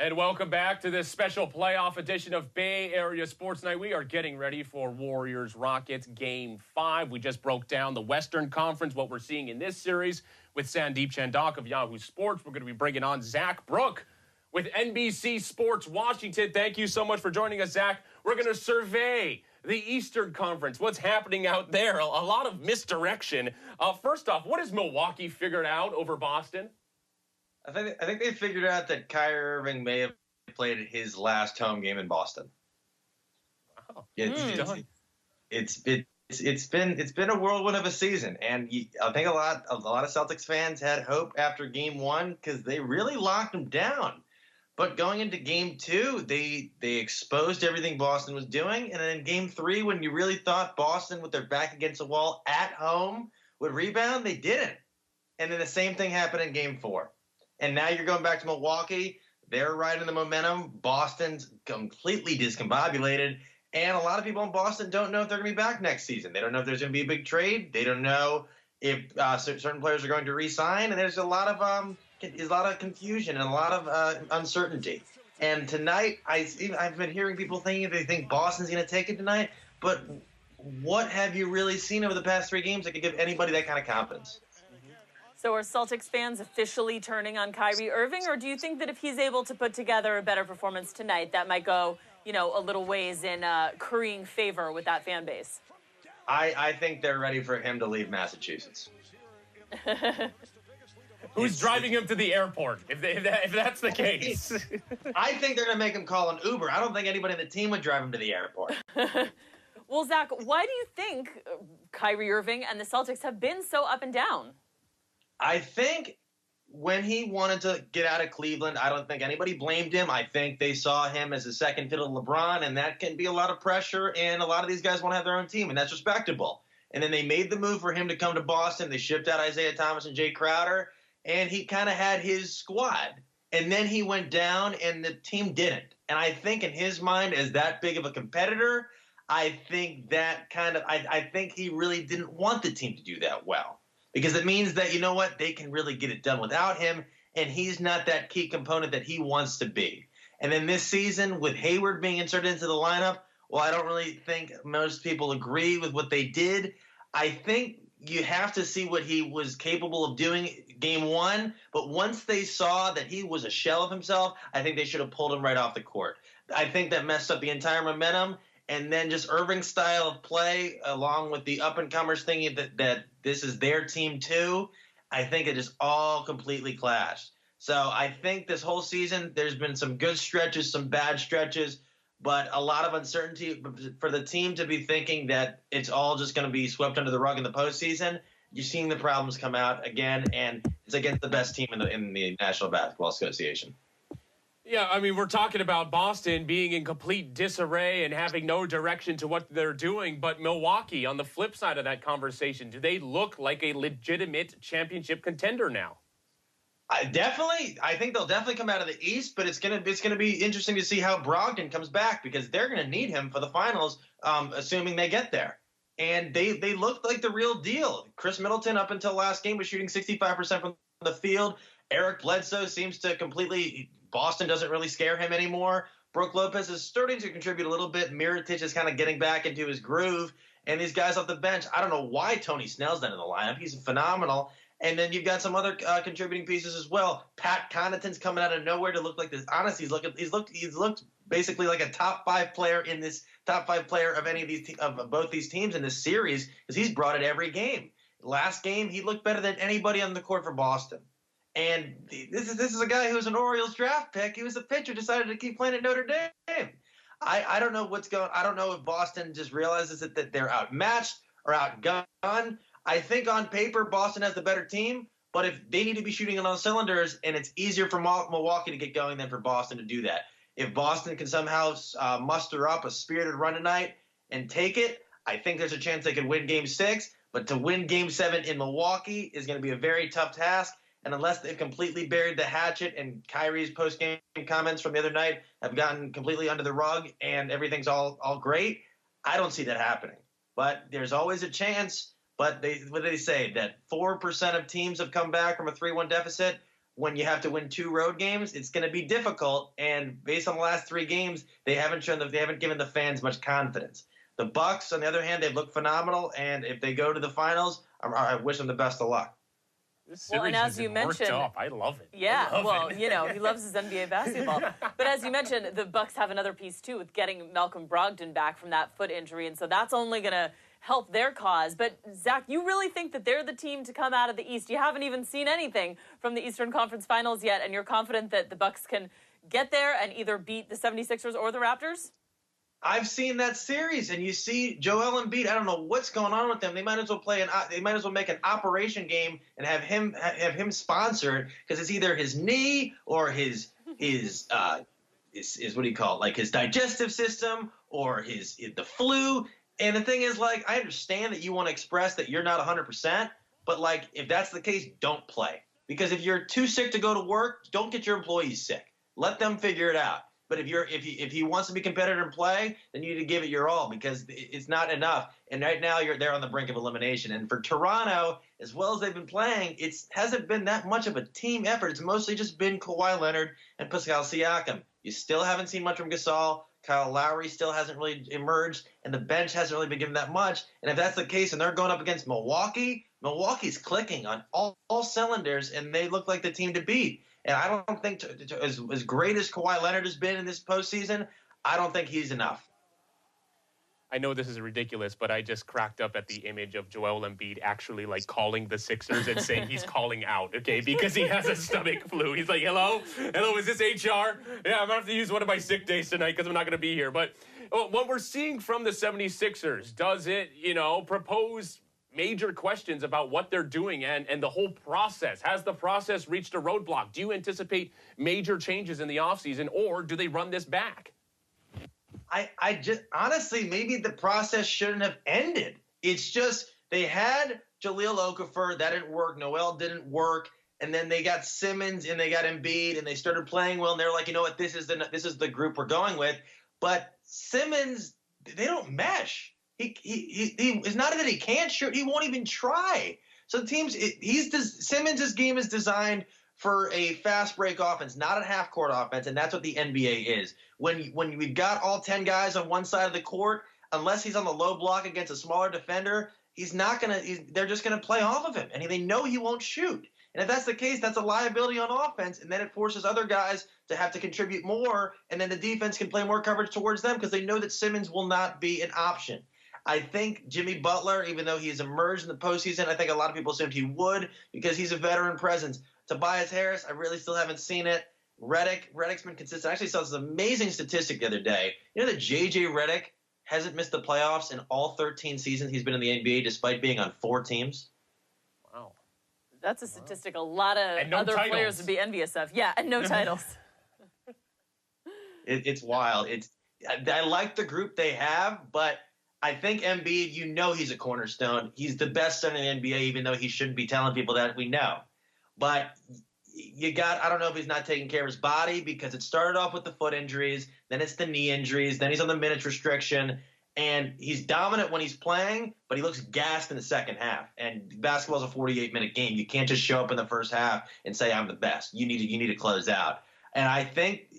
And welcome back to this special playoff edition of Bay Area Sports Night. We are getting ready for Warriors-Rockets Game 5. We just broke down the Western Conference, what we're seeing in this series with Sandeep Chandak of Yahoo Sports. We're going to be bringing on Zach Brook with NBC Sports Washington. Thank you so much for joining us, Zach. We're going to survey the Eastern Conference, what's happening out there. A lot of misdirection. First off, what has Milwaukee figured out over Boston? I think they figured out that Kyrie Irving may have played his last home game in Boston. Wow. It's been a whirlwind of a season, and I think a lot of Celtics fans had hope after Game 1 because they really locked them down. But going into Game 2, they exposed everything Boston was doing, and then in Game 3, when you really thought Boston, with their back against the wall at home, would rebound, they didn't. And then the same thing happened in Game 4. And now you're going back to Milwaukee. They're riding the momentum. Boston's completely discombobulated. And a lot of people in Boston don't know if they're going to be back next season. They don't know if there's going to be a big trade. They don't know if certain players are going to re-sign. And there's a lot of confusion and a lot of uncertainty. And tonight, I've been hearing people thinking they think Boston's going to take it tonight. But what have you really seen over the past 3 games that could give anybody that kind of confidence? So are Celtics fans officially turning on Kyrie Irving, or do you think that if he's able to put together a better performance tonight, that might go, a little ways in currying favor with that fan base? I think they're ready for him to leave Massachusetts. Who's driving him to the airport, if that's the case? I think they're going to make him call an Uber. I don't think anybody on the team would drive him to the airport. Well, Zach, why do you think Kyrie Irving and the Celtics have been so up and down? I think when he wanted to get out of Cleveland, I don't think anybody blamed him. I think they saw him as a second fiddle to LeBron, and that can be a lot of pressure, and a lot of these guys want to have their own team, and that's respectable. And then they made the move for him to come to Boston. They shipped out Isaiah Thomas and Jay Crowder, and he kind of had his squad. And then he went down, and the team didn't. And I think in his mind, as that big of a competitor, I think I think he really didn't want the team to do that well. Because it means that, they can really get it done without him, and he's not that key component that he wants to be. And then this season, with Hayward being inserted into the lineup, well, I don't really think most people agree with what they did. I think you have to see what he was capable of doing Game 1, but once they saw that he was a shell of himself, I think they should have pulled him right off the court. I think that messed up the entire momentum. And then just Irving's style of play, along with the up-and-comers thinking that this is their team too, I think it just all completely clashed. So I think this whole season there's been some good stretches, some bad stretches, but a lot of uncertainty for the team to be thinking that it's all just going to be swept under the rug in the postseason. You're seeing the problems come out again, and it's against the best team in the National Basketball Association. Yeah, I mean, we're talking about Boston being in complete disarray and having no direction to what they're doing. But Milwaukee, on the flip side of that conversation, do they look like a legitimate championship contender now? I think they'll definitely come out of the East, but it's gonna be interesting to see how Brogdon comes back because they're gonna need him for the finals, assuming they get there. And they looked like the real deal. Chris Middleton, up until last game, was shooting 65% from the field. Eric Bledsoe seems to Boston doesn't really scare him anymore. Brook Lopez is starting to contribute a little bit. Mirotic is kind of getting back into his groove. And these guys off the bench, I don't know why Tony Snell's not in the lineup. He's phenomenal. And then you've got some other contributing pieces as well. Pat Connaughton's coming out of nowhere to look like this. Honestly, he's looked basically like a top 5 player in this top 5 player of any of these of both these teams in this series because he's brought it every game. Last game, he looked better than anybody on the court for Boston. And this is a guy who was an Orioles draft pick. He was a pitcher, decided to keep playing at Notre Dame. I don't know what's going. I don't know if Boston just realizes that they're outmatched or outgunned. I think on paper Boston has the better team, but if they need to be shooting on all cylinders, and it's easier for Milwaukee to get going than for Boston to do that. If Boston can somehow muster up a spirited run tonight and take it, I think there's a chance they could win Game 6. But to win Game 7 in Milwaukee is going to be a very tough task. And unless they've completely buried the hatchet and Kyrie's post-game comments from the other night have gotten completely under the rug and everything's all great, I don't see that happening. But there's always a chance. But what do they say? That 4% of teams have come back from a 3-1 deficit. when you have to win 2 road games, it's going to be difficult. And based on the last 3 games, they haven't given the fans much confidence. The Bucks, on the other hand, they've looked phenomenal. And if they go to the finals, I wish them the best of luck. This series and as you mentioned, I love it. Yeah, he loves his NBA basketball. But as you mentioned, the Bucks have another piece too with getting Malcolm Brogdon back from that foot injury, and so that's only going to help their cause. But Zach, you really think that they're the team to come out of the East? You haven't even seen anything from the Eastern Conference Finals yet, and you're confident that the Bucks can get there and either beat the 76ers or the Raptors? I've seen that series, and you see Joel Embiid. I don't know what's going on with them. They might as well make an operation game and have him sponsored, because it's either his knee or his what do you call it, like his digestive system or the flu. And the thing is, like, I understand that you want to express that you're not 100%, but like if that's the case, don't play, because if you're too sick to go to work, don't get your employees sick. Let them figure it out. But if he wants to be competitive and play, then you need to give it your all, because it's not enough. And right now they're on the brink of elimination. And for Toronto, as well as they've been playing, it hasn't been that much of a team effort. It's mostly just been Kawhi Leonard and Pascal Siakam. You still haven't seen much from Gasol. Kyle Lowry still hasn't really emerged, and the bench hasn't really been given that much. And if that's the case, and they're going up against Milwaukee's clicking on all cylinders, and they look like the team to beat. And I don't think, as great as Kawhi Leonard has been in this postseason, I don't think he's enough. I know this is ridiculous, but I just cracked up at the image of Joel Embiid actually like calling the Sixers and saying he's calling out, okay, because he has a stomach flu. He's like, hello, is this HR? Yeah, I'm going to have to use one of my sick days tonight because I'm not going to be here. But what we're seeing from the 76ers, does it, propose major questions about what they're doing and the whole process? Has the process reached a roadblock? Do you anticipate major changes in the offseason, or do they run this back? I just honestly, maybe the process shouldn't have ended. It's just they had Jahlil Okafor, that didn't work. Noel didn't work, and then they got Simmons and they got Embiid, and they started playing well. And they're like, you know what, this is the group we're going with. But Simmons, they don't mesh. He it's not that he can't shoot; he won't even try. So Simmons' game is designed for a fast break offense, not a half court offense, and that's what the NBA is. When we've got all 10 guys on one side of the court, unless he's on the low block against a smaller defender, they're just gonna play off of him, and they know he won't shoot. And if that's the case, that's a liability on offense, and then it forces other guys to have to contribute more, and then the defense can play more coverage towards them because they know that Simmons will not be an option. I think Jimmy Butler, even though he's emerged in the postseason, I think a lot of people assumed he would because he's a veteran presence. Tobias Harris, I really still haven't seen it. Redick's been consistent. I actually saw this amazing statistic the other day. You know that J.J. Redick hasn't missed the playoffs in all 13 seasons he's been in the NBA, despite being on 4 teams? Wow. That's a statistic a lot of other players would be envious of. Yeah, and no titles. It's wild. I like the group they have, but I think Embiid, he's a cornerstone. He's the best center in the NBA, even though he shouldn't be telling people that. We know. But I don't know if he's not taking care of his body, because it started off with the foot injuries, then it's the knee injuries, then he's on the minutes restriction, and he's dominant when he's playing, but he looks gassed in the second half. And basketball's a 48-minute game. You can't just show up in the first half and say, I'm the best. You need to close out. And I think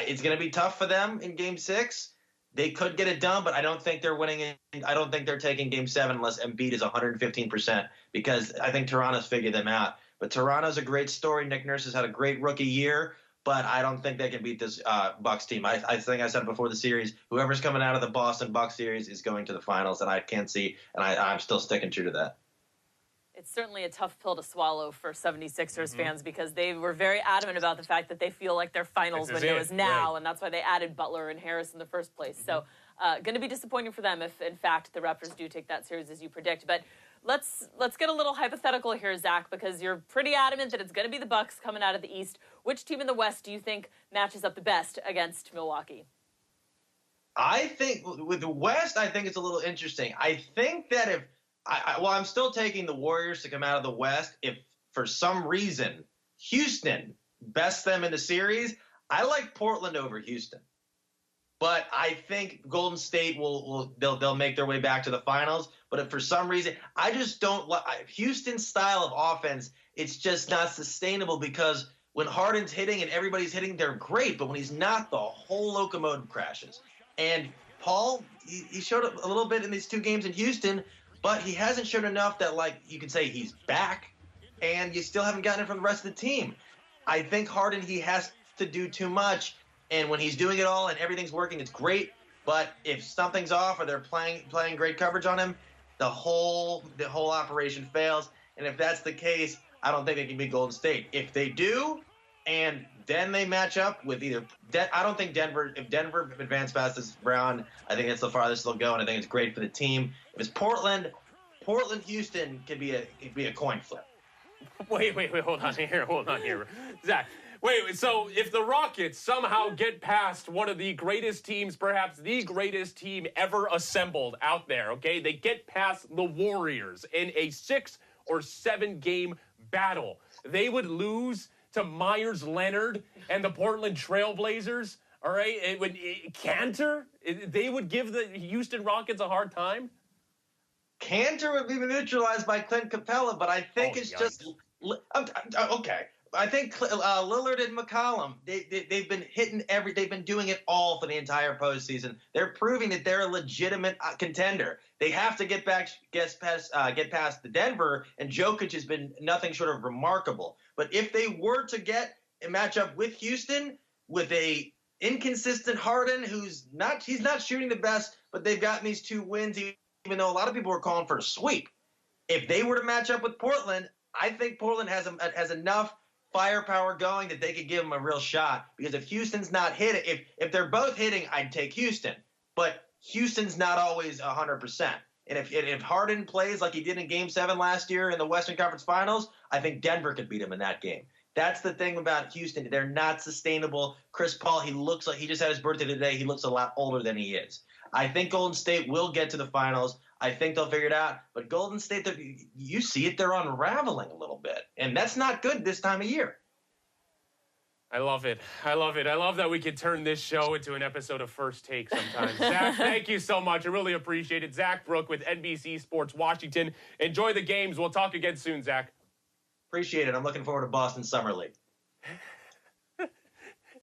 it's going to be tough for them in Game 6. They could get it done, but I don't think they're winning. I don't think they're taking Game 7 unless Embiid is 115%, because I think Toronto's figured them out. But Toronto's a great story. Nick Nurse has had a great rookie year, but I don't think they can beat this Bucks team. I think I said before the series, whoever's coming out of the Boston Bucks series is going to the finals, and I can't see, and I'm still sticking true to that. It's certainly a tough pill to swallow for 76ers fans, because they were very adamant about the fact that they feel like their finals window is now, and that's why they added Butler and Harris in the first place. So going to be disappointing for them if, in fact, the Raptors do take that series as you predict. But let's get a little hypothetical here, Zach, because you're pretty adamant that it's going to be the Bucks coming out of the East. Which team in the West do you think matches up the best against Milwaukee? I think with the West, I think it's a little interesting. I think that if I'm still taking the Warriors to come out of the West. If for some reason Houston bests them in the series, I like Portland over Houston. But I think Golden State they'll make their way back to the finals. But if for some reason, I just don't like Houston's style of offense it's just not sustainable because when Harden's hitting and everybody's hitting, they're great. But when he's not, the whole locomotive crashes. And Paul, he showed up a little bit in these 2 games in Houston, but he hasn't shown enough that, like, you can say he's back, and you still haven't gotten it from the rest of the team. I think Harden, he has to do too much, and when he's doing it all and everything's working, it's great. But if something's off or they're playing great coverage on him, the whole operation fails. And if that's the case, I don't think they can beat Golden State. If they do, and then they match up with either I don't think Denver. If Denver advances past this round, I think that's the farthest they'll go, and I think it's great for the team. If it's Portland, Houston could be a coin flip. Wait, hold on here, Zach. Wait, so if the Rockets somehow get past one of the greatest teams, perhaps the greatest team ever assembled out there, okay? They get past the Warriors in a 6 or 7 game battle. They would lose to Myers Leonard and the Portland Trailblazers, all right? Cantor, they would give the Houston Rockets a hard time? Cantor would be neutralized by Clint Capella, but I think it's just okay. I think Lillard and McCollum, they've been hitting they've been doing it all for the entire postseason. They're proving that they're a legitimate contender. They have to get past the Denver, and Jokic has been nothing short of remarkable. But if they were to get a matchup with Houston with a inconsistent Harden, he's not shooting the best, but they've gotten these 2 wins, even though a lot of people were calling for a sweep. If they were to match up with Portland, I think Portland has enough firepower going that they could give them a real shot. Because if Houston's not hitting, if they're both hitting, I'd take Houston. But Houston's not always 100%. And if Harden plays like he did in Game 7 last year in the Western Conference Finals, I think Denver could beat him in that game. That's the thing about Houston. They're not sustainable. Chris Paul, he looks like he just had his birthday today. He looks a lot older than he is. I think Golden State will get to the finals. I think they'll figure it out. But Golden State, you see it, they're unraveling a little bit. And that's not good this time of year. I love it. I love that we can turn this show into an episode of First Take sometimes. Zach, thank you so much. I really appreciate it. Zach Brooke with NBC Sports Washington. Enjoy the games. We'll talk again soon, Zach. Appreciate it. I'm looking forward to Boston Summer League.